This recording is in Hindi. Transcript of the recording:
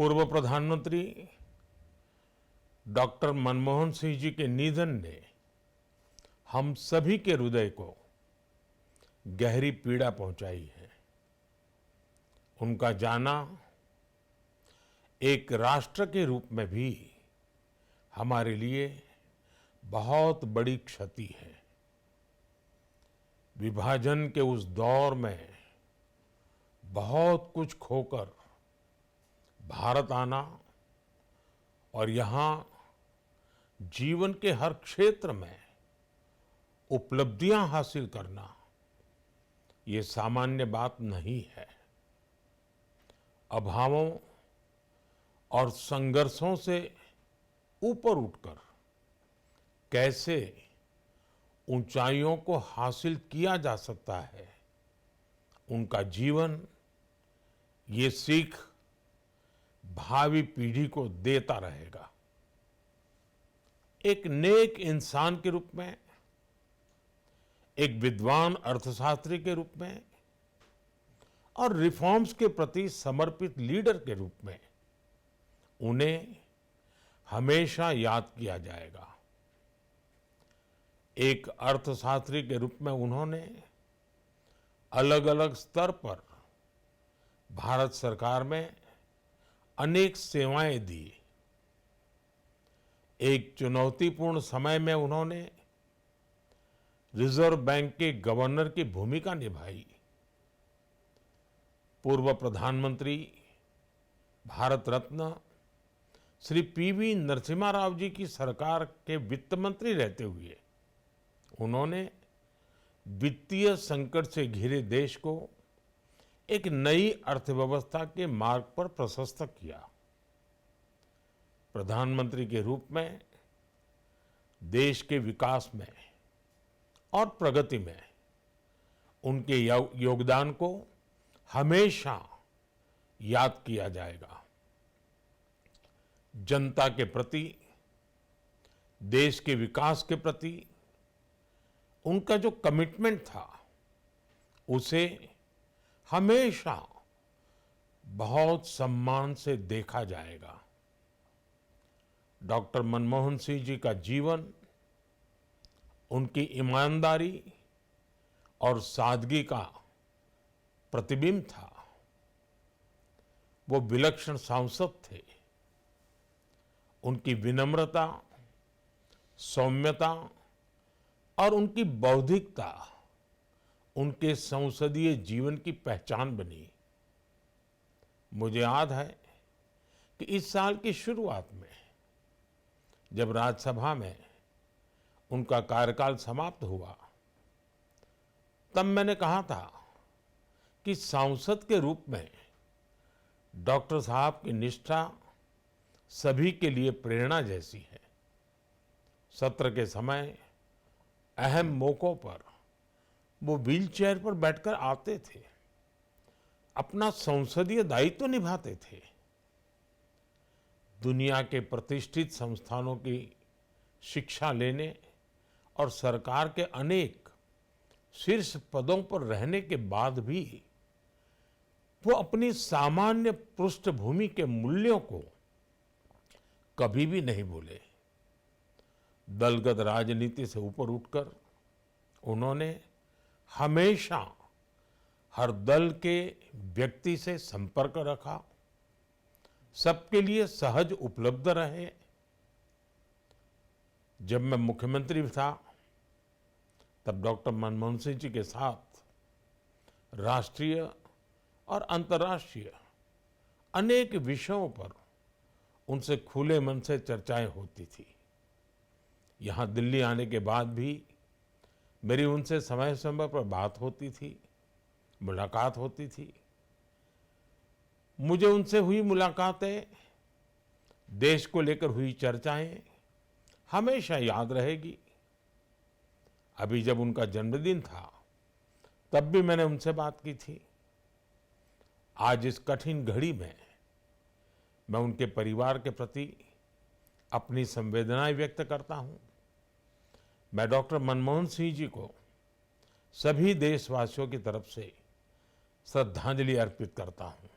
पूर्व प्रधानमंत्री डॉक्टर मनमोहन सिंह जी के निधन ने हम सभी के हृदय को गहरी पीड़ा पहुंचाई है। उनका जाना एक राष्ट्र के रूप में भी हमारे लिए बहुत बड़ी क्षति है। विभाजन के उस दौर में बहुत कुछ खोकर भारत आना और यहाँ जीवन के हर क्षेत्र में उपलब्धियां हासिल करना ये सामान्य बात नहीं है। अभावों और संघर्षों से ऊपर उठकर कैसे ऊंचाइयों को हासिल किया जा सकता है, उनका जीवन ये सीख भावी पीढ़ी को देता रहेगा। एक नेक इंसान के रूप में, एक विद्वान अर्थशास्त्री के रूप में और रिफॉर्म्स के प्रति समर्पित लीडर के रूप में उन्हें हमेशा याद किया जाएगा। एक अर्थशास्त्री के रूप में उन्होंने अलग अलग स्तर पर भारत सरकार में अनेक सेवाएं दी। एक चुनौतीपूर्ण समय में उन्होंने रिजर्व बैंक के गवर्नर की भूमिका निभाई। पूर्व प्रधानमंत्री भारत रत्न श्री पीवी नरसिम्हा राव जी की सरकार के वित्त मंत्री रहते हुए उन्होंने वित्तीय संकट से घिरे देश को एक नई अर्थव्यवस्था के मार्ग पर प्रशस्त किया। प्रधानमंत्री के रूप में देश के विकास में और प्रगति में उनके योगदान को हमेशा याद किया जाएगा। जनता के प्रति, देश के विकास के प्रति उनका जो कमिटमेंट था उसे हमेशा बहुत सम्मान से देखा जाएगा। डॉक्टर मनमोहन सिंह जी का जीवन उनकी ईमानदारी और सादगी का प्रतिबिंब था। वो विलक्षण सांसद थे। उनकी विनम्रता, सौम्यता और उनकी बौद्धिकता उनके संसदीय जीवन की पहचान बनी। मुझे याद है कि इस साल की शुरुआत में जब राज्यसभा में उनका कार्यकाल समाप्त हुआ, तब मैंने कहा था कि सांसद के रूप में डॉक्टर साहब की निष्ठा सभी के लिए प्रेरणा जैसी है। सत्र के समय अहम मौकों पर वो व्हीलचेयर पर बैठकर आते थे, अपना संसदीय दायित्व निभाते थे। दुनिया के प्रतिष्ठित संस्थानों की शिक्षा लेने और सरकार के अनेक शीर्ष पदों पर रहने के बाद भी वो अपनी सामान्य पृष्ठभूमि के मूल्यों को कभी भी नहीं भूले। दलगत राजनीति से ऊपर उठकर उन्होंने हमेशा हर दल के व्यक्ति से संपर्क रखा, सबके लिए सहज उपलब्ध रहे। जब मैं मुख्यमंत्री था तब डॉक्टर मनमोहन सिंह जी के साथ राष्ट्रीय और अंतर्राष्ट्रीय अनेक विषयों पर उनसे खुले मन से चर्चाएं होती थी। यहाँ दिल्ली आने के बाद भी मेरी उनसे समय समय पर बात होती थी, मुलाकात होती थी। मुझे उनसे हुई मुलाकातें, देश को लेकर हुई चर्चाएं हमेशा याद रहेगी। अभी जब उनका जन्मदिन था तब भी मैंने उनसे बात की थी। आज इस कठिन घड़ी में मैं उनके परिवार के प्रति अपनी संवेदनाएं व्यक्त करता हूं। मैं डॉक्टर मनमोहन सिंह जी को सभी देशवासियों की तरफ से श्रद्धांजलि अर्पित करता हूं।